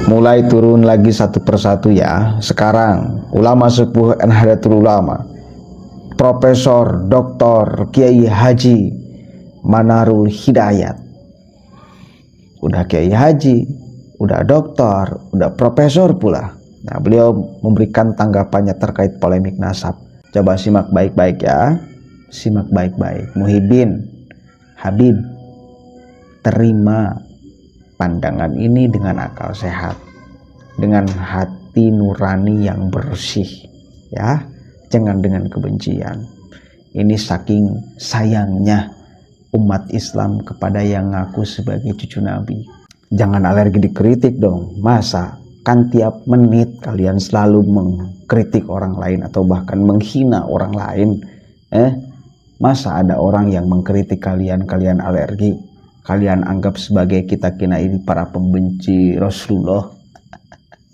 mulai turun lagi satu persatu ya. Sekarang ulama sepuh Nahdlatul Ulama, Profesor Dr. Kiai Haji Manarul Hidayat, udah Kiai Haji, udah doktor, udah profesor pula. Nah, beliau memberikan tanggapannya terkait polemik nasab. Coba simak baik-baik ya. Simak baik-baik. Muhyiddin, Habib, terima pandangan ini dengan akal sehat, dengan hati nurani yang bersih, ya. Jangan dengan kebencian. Ini saking sayangnya umat Islam kepada yang ngaku sebagai cucu Nabi. Jangan alergi dikritik dong. Masa kan tiap menit kalian selalu mengkritik orang lain atau bahkan menghina orang lain? Masa ada orang yang mengkritik kalian alergi? Kalian anggap sebagai kita ini para pembenci Rasulullah,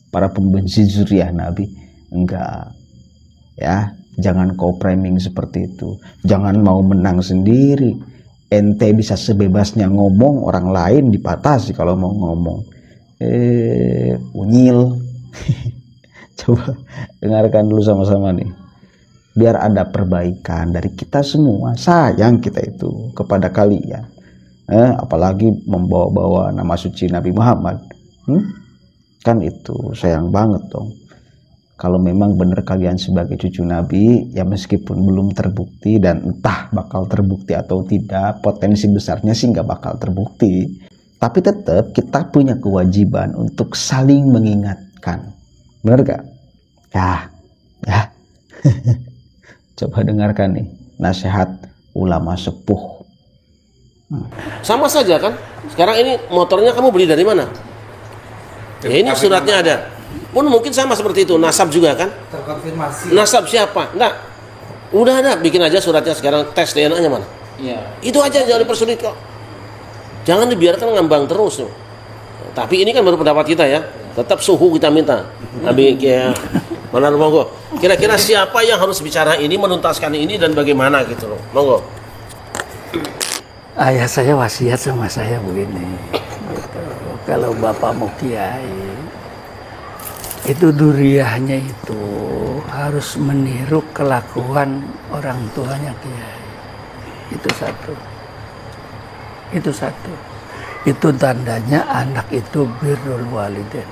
para pembenci zuriyah Nabi? Enggak. Ya, jangan kau framing seperti itu. Jangan mau menang sendiri. Ente bisa sebebasnya ngomong, orang lain dipatasi kalau mau ngomong. Unyil. Coba dengarkan dulu sama-sama nih. Biar ada perbaikan dari kita semua. Sayang kita itu kepada kalian. Apalagi membawa-bawa nama suci Nabi Muhammad. Kan itu sayang banget dong. Kalau memang benar kalian sebagai cucu Nabi, ya meskipun belum terbukti dan entah bakal terbukti atau tidak, potensi besarnya sih nggak bakal terbukti. Tapi tetap kita punya kewajiban untuk saling mengingatkan. Benar gak? Ya. Coba dengarkan nih nasihat ulama sepuh. Sama saja kan? Sekarang ini motornya kamu beli dari mana? Ya ini suratnya ada. Pun mungkin sama seperti itu. Nasab juga kan? Terkonfirmasi. Nasab siapa? Enggak. Udah ada, bikin aja suratnya sekarang, tes DNA-nya mana? Iya. Itu aja, jangan dipersulit kok. Jangan dibiarkan ngambang terus tuh. Tapi ini kan baru pendapat kita ya. Tetap suhu kita minta. Nabi kayak mana monggo. Kira-kira siapa yang harus bicara ini, menuntaskan ini dan bagaimana gitu loh. Monggo. Ayah saya wasiat sama saya begini. Kalau bapak mau kiai, itu duriyahnya itu harus meniru kelakuan orang tuanya kiai. Itu satu. Itu tandanya anak itu birrul walidain.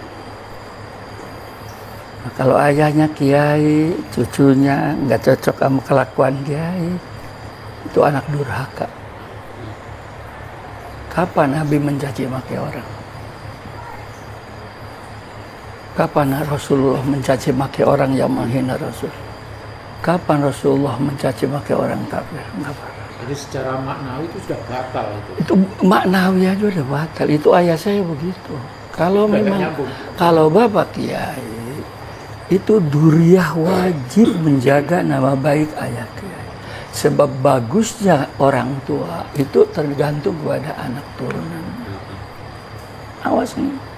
Nah, kalau ayahnya kiai, cucunya nggak cocok sama kelakuan kiai, itu anak durhaka. Kapan Nabi mencaci maki orang? Kapan Rasulullah mencaci maki orang yang menghina Rasul? Kapan Rasulullah mencaci maki orang kafir? Enggak pernah. Jadi secara maknawi itu sudah batal itu. Itu maknawi aja udah batal. Itu ayah saya begitu. Kalau memang kalau bapak kiai itu duriyah wajib menjaga nama baik ayah kiai. Sebab bagusnya orang tua itu tergantung kepada anak turunan. Awas nih.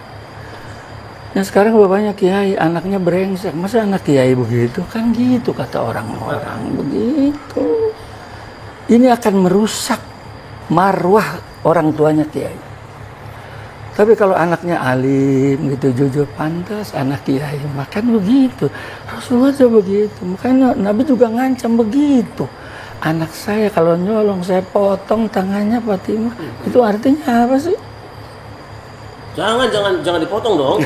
Nah sekarang bapaknya kiai, anaknya brengsek. Masa anak kiai begitu? Kan gitu kata orang-orang. Begitu. Ini akan merusak marwah orang tuanya kiai. Tapi kalau anaknya alim gitu, jujur, pantas anak kiai makan begitu. Rasulullah juga begitu. Makanya Nabi juga ngancam begitu. Anak saya kalau nyolong saya potong tangannya Fatimah. Itu artinya apa sih? Jangan dipotong dong.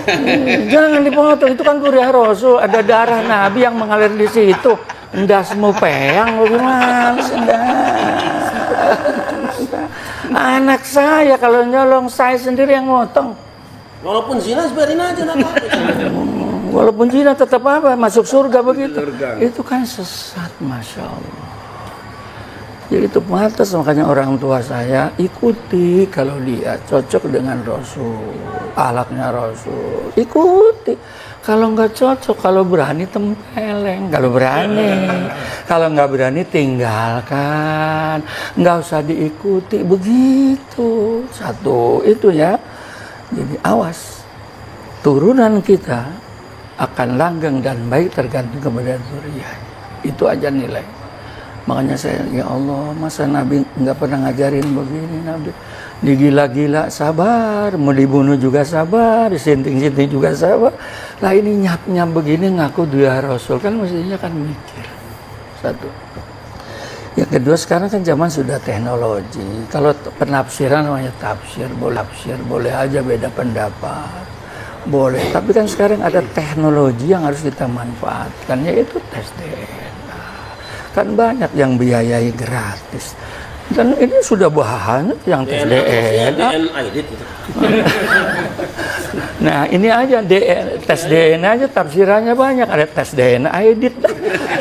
Jangan dipotong, itu kan duriah Rasul, ada darah Nabi yang mengalir di situ. Endasmu peang bagaimana sih? Anak saya kalau nyolong saya sendiri yang motong. Walaupun zina biarin aja Walaupun zina tetap apa? Masuk surga begitu. Itu kan sesat, Masya Allah. Jadi itu pantas, makanya orang tua saya ikuti kalau dia cocok dengan Rasul, akhlaknya Rasul, ikuti. Kalau nggak cocok, kalau berani tempeleng, kalau nggak berani tinggalkan, nggak usah diikuti begitu. Satu itu ya. Jadi awas, turunan kita akan langgeng dan baik tergantung kepada dzurriyyah. Itu aja nilai. Makanya saya, ya Allah, masa Nabi nggak pernah ngajarin begini, Nabi. digila-gila sabar, mau dibunuh juga sabar, disinting-sinting juga sabar. Lah ini nyap-nyap begini ngaku dia Rasul, kan mestinya kan mikir. Satu. Yang kedua, sekarang kan zaman sudah teknologi. Kalau penafsiran namanya tafsir, boleh aja beda pendapat. Boleh, tapi kan sekarang ada teknologi yang harus kita manfaatkan, yaitu tes DNA. Kan banyak yang biayai gratis. Dan ini sudah banyak yang tes DNA. Nah, ini aja tes DNA aja tafsirannya banyak. Ada tes DNA edit.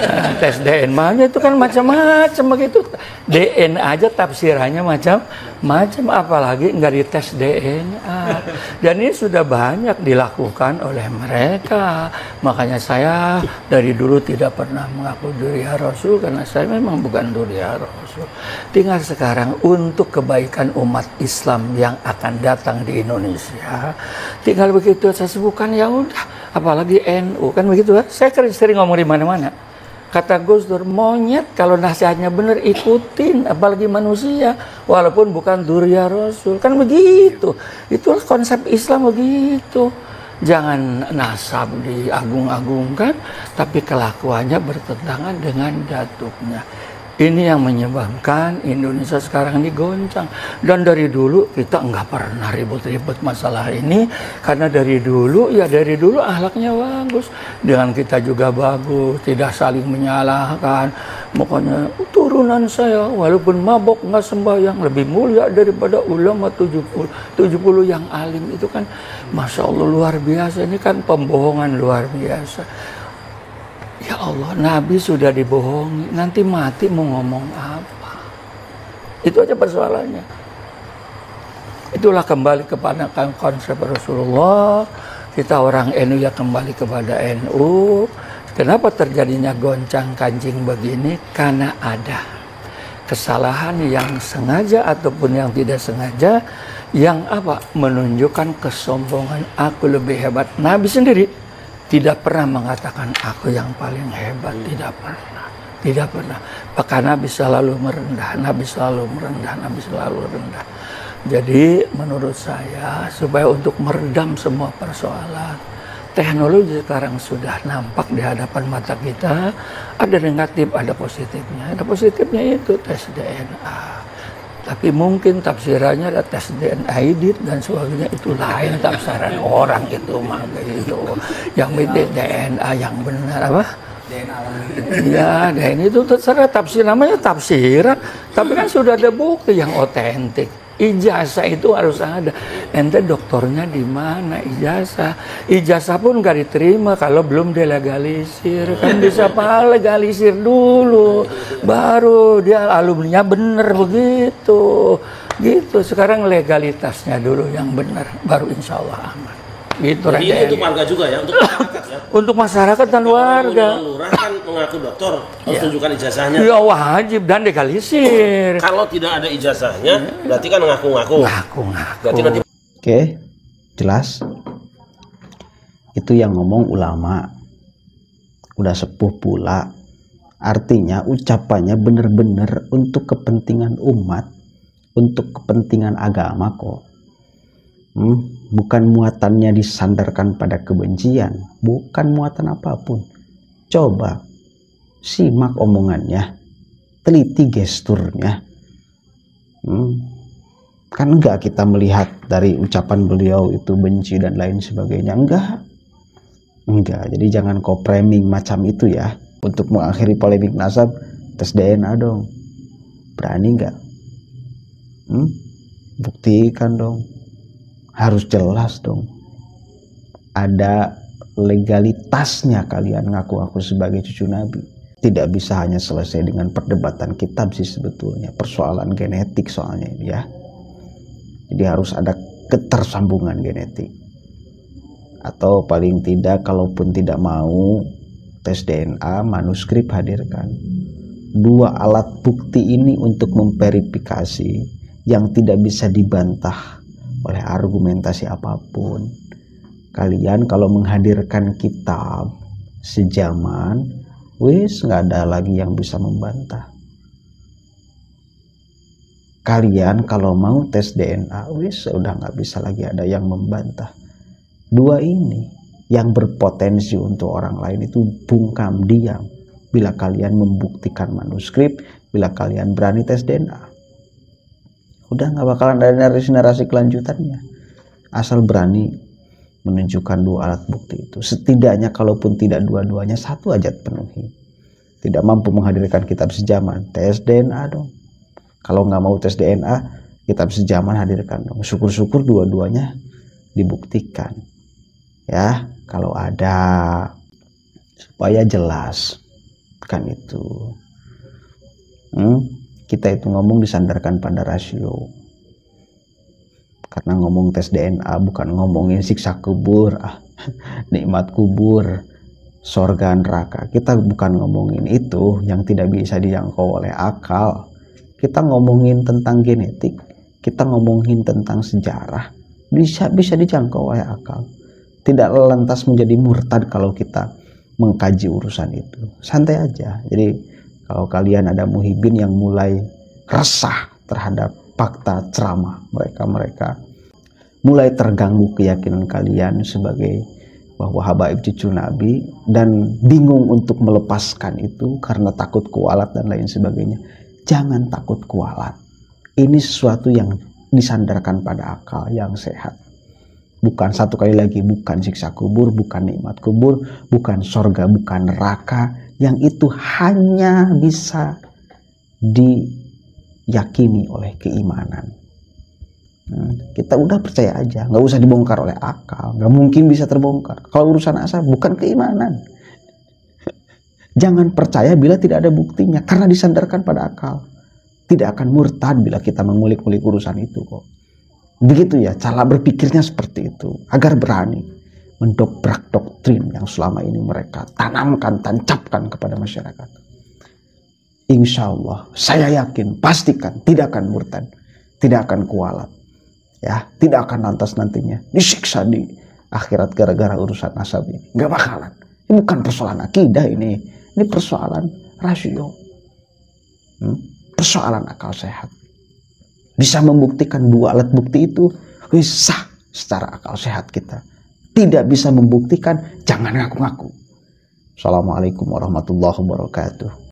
Nah, tes DNA itu kan macam-macam begitu. DNA aja tafsirannya macam-macam, apalagi nggak dites DNA. Dan ini sudah banyak dilakukan oleh mereka. Makanya saya dari dulu tidak pernah mengaku diri Rasul, karena saya memang bukan diri Rasul. Tinggal sekarang untuk kebaikan umat Islam yang akan datang di Indonesia, tinggal begitu saya sebutkan, ya udah. Apalagi NU kan begitu ya. Saya sering ngomong di mana-mana. Kata Gus Dur, monyet kalau nasihatnya benar ikutin, apalagi manusia, walaupun bukan durya Rasul. Kan begitu. Itulah konsep Islam begitu. Jangan nasab diagung-agungkan, tapi kelakuannya bertentangan dengan datuknya. Ini yang menyebabkan Indonesia sekarang ini goncang. Dan dari dulu kita nggak pernah ribut-ribut masalah ini. Karena dari dulu akhlaknya bagus. Dengan kita juga bagus, tidak saling menyalahkan. Pokoknya turunan saya walaupun mabok nggak sembahyang lebih mulia daripada ulama 70 yang alim. Itu kan Masya Allah luar biasa. Ini kan pembohongan luar biasa. Ya Allah, Nabi sudah dibohongi, nanti mati mau ngomong apa? Itu aja persoalannya. Itulah kembali kepada konsep Rasulullah. Kita orang NU ya kembali kepada NU. Kenapa terjadinya goncang kancing begini? Karena ada kesalahan yang sengaja ataupun yang tidak sengaja, yang apa? Menunjukkan kesombongan, aku lebih hebat. Nabi sendiri tidak pernah mengatakan aku yang paling hebat, tidak pernah. Maka Nabi selalu merendah. Jadi menurut saya, supaya untuk meredam semua persoalan, teknologi sekarang sudah nampak di hadapan mata kita. Ada negatif, ada positifnya. Ada positifnya itu tes DNA. Tapi mungkin tafsirannya ada tes DNA edit dan sebagainya, itu lain tafsiran orang itu mah itu. Yang penting DNA yang benar apa? DNA. Ya, DNA itu terserah tafsir, namanya tafsiran. Tapi kan sudah ada bukti yang otentik. Ijazah itu harus ada. Ente doktornya di mana ijazah? Ijazah pun nggak diterima kalau belum dilegalisir. Kan bisa legalisir dulu, baru dia alumninya bener begitu. Gitu. Sekarang legalitasnya dulu yang benar, baru insya Allah aman. Gitu. Jadi ini untuk warga juga ya, untuk masyarakat ya. Untuk masyarakat dan warga. Lurah kan mengaku dokter, harus tunjukkan ijazahnya. Ya wajib dan legalisir. Kalau tidak ada ijazahnya, berarti kan ngaku-ngaku. Berarti nanti. Oke, jelas. Itu yang ngomong ulama. Udah sepuh pula. Artinya ucapannya benar-benar untuk kepentingan umat, untuk kepentingan agama kok. Bukan muatannya disandarkan pada kebencian, bukan muatan apapun. Coba simak omongannya, teliti gesturnya. Kan enggak kita melihat dari ucapan beliau itu benci dan lain sebagainya, enggak. Jadi jangan kau framing macam itu ya. Untuk mengakhiri polemik nasab, tes DNA dong. Berani enggak? Buktikan dong. Harus jelas dong. Ada legalitasnya kalian ngaku-ngaku sebagai cucu Nabi. Tidak bisa hanya selesai dengan perdebatan kitab sih sebetulnya. Persoalan genetik soalnya ini ya. Jadi harus ada ketersambungan genetik. Atau paling tidak kalaupun tidak mau tes DNA, manuskrip hadirkan. Dua alat bukti ini untuk memverifikasi yang tidak bisa dibantah oleh argumentasi apapun. Kalian kalau menghadirkan kitab sejaman, wis nggak ada lagi yang bisa membantah. Kalian kalau mau tes DNA, wis udah nggak bisa lagi ada yang membantah. Dua ini yang berpotensi untuk orang lain itu bungkam diam. Bila kalian membuktikan manuskrip, bila kalian berani tes DNA, udah nggak bakalan ada narasi-narasi kelanjutannya. Asal berani menunjukkan dua alat bukti itu. Setidaknya kalaupun tidak dua-duanya, satu aja penuhi. Tidak mampu menghadirkan kitab sejaman, tes DNA dong. Kalau nggak mau tes DNA, kitab sejaman hadirkan dong. Syukur-syukur dua-duanya dibuktikan. Ya, kalau ada, supaya jelas kan itu. Kita itu ngomong disandarkan pada rasio. Karena ngomong tes DNA bukan ngomongin siksa kubur, nikmat kubur, sorga neraka. Kita bukan ngomongin itu yang tidak bisa dijangkau oleh akal. Kita ngomongin tentang genetik, kita ngomongin tentang sejarah, bisa dijangkau oleh akal. Tidak lantas menjadi murtad kalau kita mengkaji urusan itu. Santai aja. Jadi kalau kalian ada muhibin yang mulai resah terhadap fakta ceramah mereka mulai terganggu keyakinan kalian sebagai bahwa habaib cucu Nabi dan bingung untuk melepaskan itu karena takut kualat dan lain sebagainya. Jangan takut kualat. Ini sesuatu yang disandarkan pada akal yang sehat. Bukan, satu kali lagi, bukan siksa kubur, bukan nikmat kubur, bukan sorga, bukan neraka. Yang itu hanya bisa diyakini oleh keimanan. Kita udah percaya aja, nggak usah dibongkar oleh akal. Nggak mungkin bisa terbongkar. Kalau urusan asal bukan keimanan. Jangan percaya bila tidak ada buktinya, karena disandarkan pada akal. Tidak akan murtad bila kita mengulik-ulik urusan itu kok. Begitu ya, cara berpikirnya seperti itu. Agar berani mendobrak doktrin yang selama ini mereka tanamkan, tancapkan kepada masyarakat. Insya Allah, saya yakin, pastikan tidak akan murtad, tidak akan kualat. Ya, tidak akan lantas nantinya disiksa di akhirat gara-gara urusan nasab ini. Nggak bakalan. Ini bukan persoalan akidah ini. Ini persoalan rasio. Persoalan akal sehat. Bisa membuktikan dua alat bukti itu, sah secara akal sehat kita. Tidak bisa membuktikan, jangan ngaku-ngaku. Assalamualaikum warahmatullahi wabarakatuh.